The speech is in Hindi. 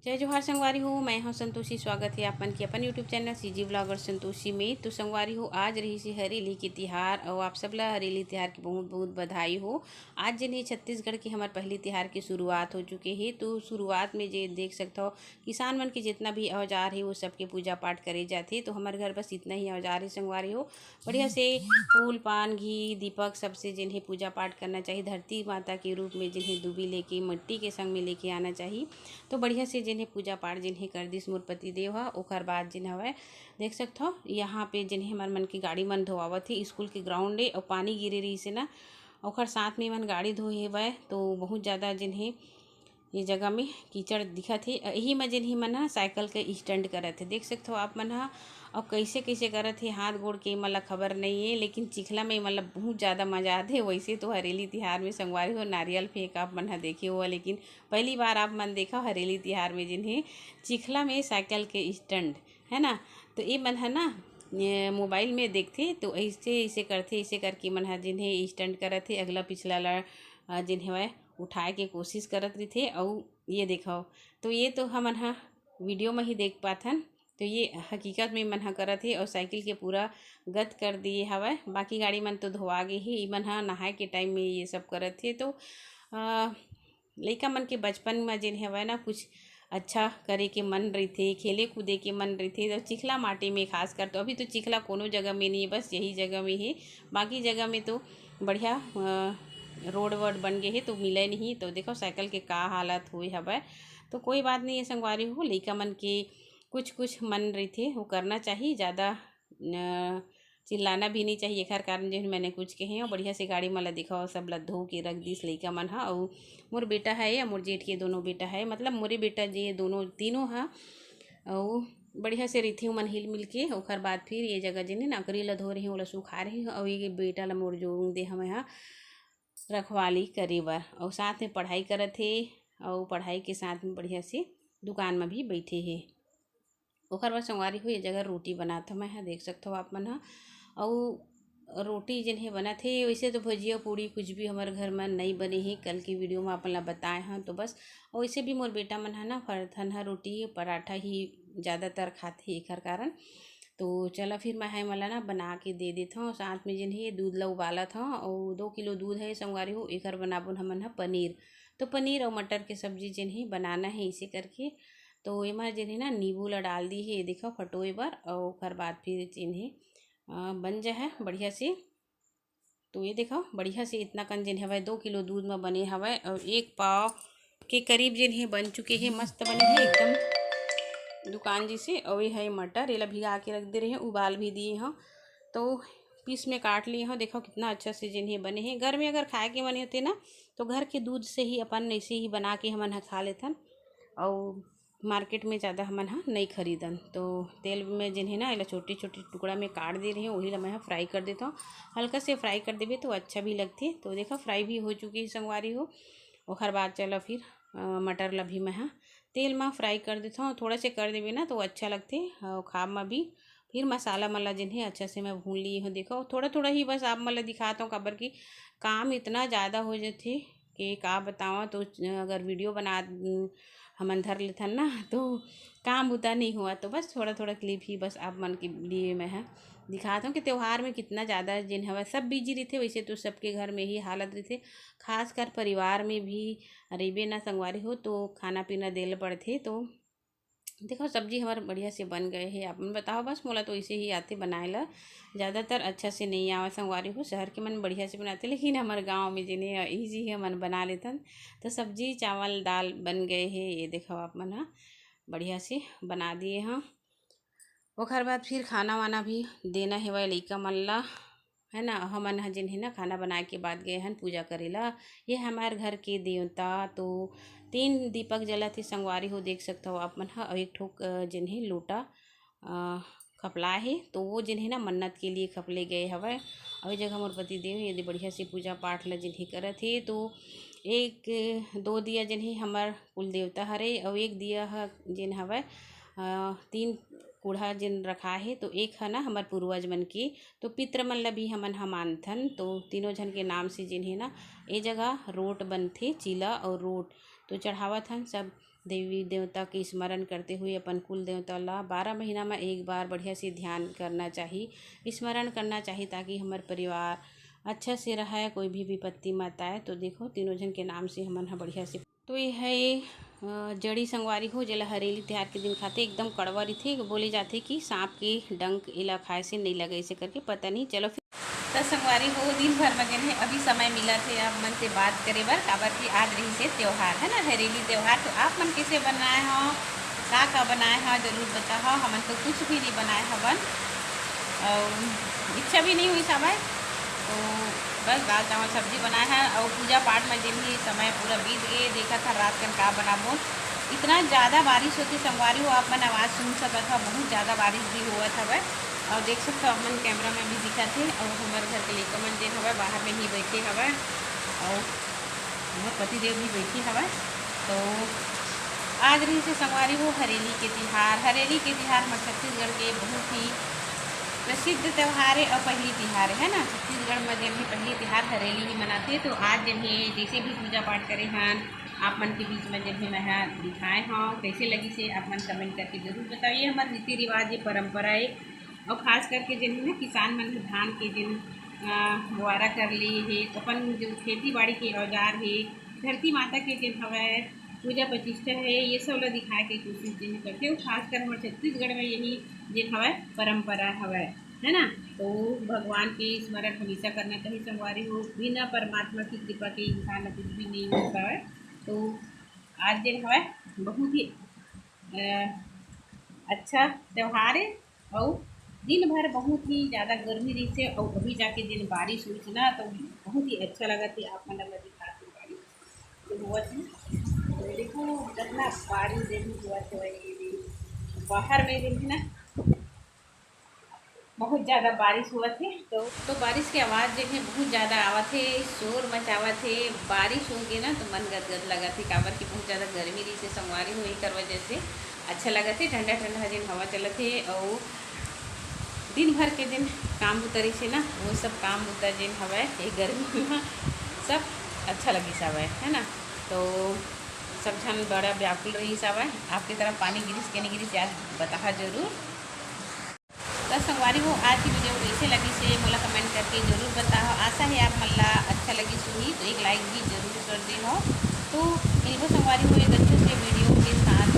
जय जोहार संगवारी हो। मैं हूं संतोषी। स्वागत है आप मन के अपन YouTube channel CG blogger Santoshi में। तो संगवारी हो, आज रही सी हरेली के तिहार और आप सबला हरेली तिहार की बहुत बहुत बधाई हो। आज जन छत्तीसगढ़ की हमारे पहली तिहार की शुरुआत हो चुके है। तो शुरुआत में जे देख सकते हो किसान मन के जितना भी औजार है वो सबके पूजा पाठ करे जाते। तो हमारे घर बस इतना ही औजार है संगवारी हो। बढ़िया से फूल पान घी दीपक सबसे जिन्हें पूजा पाठ करना चाहिए। धरती माता के रूप में जिन्हें दूबी लेके मिट्टी के संग में लेके आना चाहिए। तो बढ़िया से जिन्हें पूजा पाठ जिन्हें कर दिस मोर पति देव ह। ओकर बाद जिन हवय देख सकते हो यहाँ पे जिन्हें हमार मन की गाड़ी मन धोआवत ही। स्कूल के ग्राउंड है और पानी गिरे रही से ना ओकर साथ में मन गाड़ी धोए हेवय। तो बहुत ज़्यादा जिन्हें ये जगह में कीचड़ दिखत है। यही में जिन्हें मन ह साइकिल के स्टैंड करत है। देख सकते हो आप मन ह अब कैसे कैसे करत है हाथ गोड़ के मतलब खबर नहीं है, लेकिन चिखला में मतलब बहुत ज़्यादा मजा आते है। वैसे तो हरेली तिहार में संगवारी हो नारियल फेंक आप मन ह देखे हुआ, लेकिन पहली बार आप मन देखा हरेली तिहार में जिन्हें चिखला में साइकिल के स्टैंड है ना। तो ये मन है ना मोबाइल में देखते तो ऐसे ऐसे करते, ऐसे करके मन है जिन्हें स्टैंड करत थे अगला पिछला ला जिन्हें वह उठाए के कोशिश करत रही थे। और ये देखो तो ये तो हमन हा वीडियो में ही देख पाथन। तो ये हकीकत में मन हा करत है और साइकिल के पूरा गत कर दिए हवय। बाकी गाड़ी मन तो धोआ गए ही। मन हा नहाए के टाइम में ये सब करत थे। तो लइका मन के बचपन में जिन हवय ना कुछ अच्छा करे के मन रही थे, खेले कूदे के मन रही थे। तो चिखला माटी में खास कर तो अभी तो चिखला कोनो जगह में नहीं है, बस यही जगह में है। बाकी जगह में तो बढ़िया रोड वोड बन गए है तो मिले नहीं। तो देखो साइकिल के का हालत हुई हवय। तो कोई बात नहीं है संगवारी हो, लइका मन के कुछ कुछ मन रही थे वो करना चाहिए। ज़्यादा चिल्लाना भी नहीं चाहिए। एखर कारण जो मैंने कुछ कहे और बढ़िया से गाड़ी मला दिखाओ सब ला धो के रख दिस लइका मन हा। और मोर बेटा है या मोर जेठ के दोनों बेटा है, मतलब मोरे बेटा जी दोनों तीनों हा। और बढ़िया से रही मन हिल मिल के। ओकर बाद फिर ये जगह जिन्हें नकरी ला धो रही ओला सुखा रही। और ये बेटा ला मोर जो दे हम यहाँ रखवाली करे बर और साथ में पढ़ाई करत थे। और पढ़ाई के साथ में बढ़िया से दुकान में भी बैठे है। ओकर बाद संगवारी हो ये जगह रोटी बनाता मैं हाँ देख सकते हो आप मन हा। और रोटी जिन्हें बना थे वैसे तो भजिया पूड़ी कुछ भी हमारे घर में नहीं बने ही। कल की वीडियो में अपन ला बताए हैं तो बस। और वैसे भी मोर बेटा मन है ना फरथन हा रोटी पराठा ही ज़्यादातर खाते एकर कारण। तो चला फिर मैं है मला ना बना के दे देता हूँ। साथ में जिन्हें दूध ला उबाला था और 2 किलो दूध है संगवारी हो। एकर बनाबो हमन हा पनीर। तो पनीर और मटर के सब्जी जिन्हें बनाना है इसे करके। तो एमा जिन्हें ना नींबू ला डाल दी है, ये देखो फटोए बर। और ओकर बाद फिर जिन्हें बन जा है बढ़िया से। तो ये देखो बढ़िया से इतना कन जिन हवय 2 किलो दूध में बने हवय और 1 पाव के करीब जिन्हें बन चुके हैं। मस्त बने हैं एकदम दुकान जी से। और ये है मटर, ये ला भिगा के रख दे रहे हैं, उबाल भी दिए हैं। तो पीस में काट लिए हैं। देखो कितना अच्छा से जिन्हें बने हैं। घर में अगर खाए के मन होते ना तो घर के दूध से ही अपन ऐसे ही बना के हमन खा लेथन। और मार्केट में ज़्यादा हमन हा नहीं खरीदन। तो तेल में जिन्हें ना इला छोटी छोटी टुकड़ा में काट दे रही हूँ, वही ला मैं फ्राई कर देता हूँ। हल्का से फ्राई कर देवे तो अच्छा भी लगती। तो देखो फ्राई भी हो चुकी है संगवारी हो। और बाद चलो फिर मटर ला भी मैं तेल में फ्राई कर देता हूँ। थोड़ा से कर देवे ना तो अच्छा लगते और खाब में भी। फिर मसाला मला जिन्हें अच्छा से मैं भून ली हूँ। देखो थोड़ा थोड़ा ही बस आप मला दिखाता हूँ काबर की काम इतना ज़्यादा हो जाते कि का बतावा। तो अगर वीडियो बना हमन धर लेथन ना तो काम उतना नहीं हुआ। तो बस थोड़ा थोड़ा क्लिप ही बस आप मन के लिए मैं है दिखाता हूँ कि त्यौहार में कितना ज़्यादा जिन हवा सब बिजी रहते। वैसे तो सबके घर में ही हालत रहते, खासकर परिवार में भी रेबे ना संगवारी हो तो खाना पीना देल पड़ते। तो देखो सब्जी हमारे बढ़िया से बन गए हैं। आप बताओ बस मोला तो इसे ही आते बनाए ला। ज़्यादातर अच्छा से नहीं आवा संगवारी हो। शहर के मन बढ़िया से बनाते, लेकिन हमारे गांव में जिन्हें ईजी है मन बना लेतन। तो सब्जी चावल दाल बन गए हैं। ये देखो आप मन हा बढ़िया से बना दिए हाँ। ओकर बाद फिर खाना वाना भी देना है वह लइका मन ला है ना। हमन ह जिन्हें ना खाना बनाए के बाद गए हन पूजा करेला। ये हमारे घर के देवता। तो 3 दीपक जला थे संगवारी हो देख सकते हो आप मन हा। और एक ठोक जिन्हें लोटा खपला है तो वो जिन्हें ना मन्नत के लिए खपले गए हवय। और जगह मोर पति देव यदि बढ़िया से पूजा पाठ ला जिन्हें करत है। तो 1-2 दिया जिन्हें हमार कुल देवता हरे और 1 दिया जिन हवय 3 कूढ़ा जिन रखा है। तो एक है ना हमार पूर्वज मन की। तो पितृ मन ला भी हमन हम मानथन। तो तीनों जन के नाम से जिन्हें ना ये जगह रोट बनथे, चीला और रोट तो चढ़ावत हन सब देवी देवता के स्मरण करते हुए अपन कुल देवता ला 12 महीना में एक बार बढ़िया से ध्यान करना चाहिए, स्मरण करना चाहिए, ताकि हमार परिवार अच्छा से रहे, कोई भी विपत्ति मत आए। तो देखो तीनों जन के नाम से हमन ह बढ़िया से। तो ये है जड़ी संगवारी हो जेला हरेली तिहार के दिन खाते एकदम कड़वा रही। बोले जाते कि सांप के डंक इला खाए से नहीं लगे, ऐसे करके पता नहीं। चलो फिर तो संगवारी हो दिन भर में है अभी समय मिला थे आप मन से बात करे बर, काबर की आज रही से त्यौहार है ना, हरेली त्यौहार। तो आप मन कैसे बनाए हो, का बनाए हो जरूर बताओ। हमन तो कुछ भी नहीं बनाए हवन और इच्छा भी नहीं हुई सब। तो बस दाल चावल सब्जी बनाए हैं और पूजा पाठ में दिन ही समय पूरा बीत गए। देखा था रात कन का बनाबो, इतना ज़्यादा बारिश होती संगवारी हो आप मन आवाज़ सुन सकत हो, बहुत ज़्यादा बारिश भी हुआ था। और देख सकते हो अपन कैमरा में भी दिखा थे। और हमारे घर के लड़का मन जेन हवा बाहर में ही बैठे हवा और मोर पतिदेव भी बैठे हवा। तो आज रही से संगवारी हो हरेली के तिहार। हरेली के तिहार हमारे छत्तीसगढ़ के बहुत ही प्रसिद्ध त्यौहार है और पहली तिहार है ना। छत्तीसगढ़ में जब भी पहली तिहार हरेली ही मनाते। तो आज जब ही जैसे भी पूजा पाठ करे हन आप मन के बीच में जब भी मैं दिखाए हाँ कैसे लगी से आप मन कमेंट करके जरूर बताइए। हमारे रीति रिवाज ये परंपरा है और ख़ास करके जिन है किसान मन धान के जिन बुआरा कर ली है, अपन जो खेती बाड़ी के औजार है, धरती माता के जिन हवा पूजा प्रतिष्ठा है, ये सब लोग दिखाए के कोशिश जिन करते हो। खासकर हमारे छत्तीसगढ़ में यही जिन हवा परंपरा हवा है ना। तो भगवान के स्मरण हमेशा करना चाहिए संगवारी हो, बिना परमात्मा की कृपा के इंसान कुछ भी नहीं होता है। तो आज दिन हवा बहुत ही अच्छा त्यौहार है और दिन भर बहुत ही ज़्यादा गर्मी रही से और अभी जाके दिन बारिश हुई थी ना, तो बहुत ही अच्छा लगा थी। आप मन लगा दिखाते बारिश जो हुआ थी। तो देखो कितना बारिश दिन हुआ था, ये बाहर में दिन है ना बहुत ज़्यादा बारिश हुआ थे। तो बारिश की आवाज़ जो है बहुत ज़्यादा आवा थे, शोर मचावा थे। बारिश होगी ना तो मन गदगद लगा थी, काबर की बहुत ज़्यादा गर्मी रही से संगवारी हुई कर वजह से अच्छा लगा थे। ठंडा ठंडा दिन हवा चला थे और दिन भर के दिन काम उतरी से ना, वो सब काम उतर जिन हवा ये गर्मी में सब अच्छा लगी सब है ना। तो सब झन बड़ा व्याकुल रही सब आपकी तरफ पानी गिरिश के नहीं गिरिश आज बता जरूर। तो संगवारी हो आज की वीडियो कैसे लगी से मोला कमेंट करके ज़रूर बताओ। आशा है आप मल्ला अच्छा लगी सुनी तो एक लाइक भी ज़रूर कर दी हो। तो मिलबो संगवारी हो एक अच्छे से वीडियो के साथ।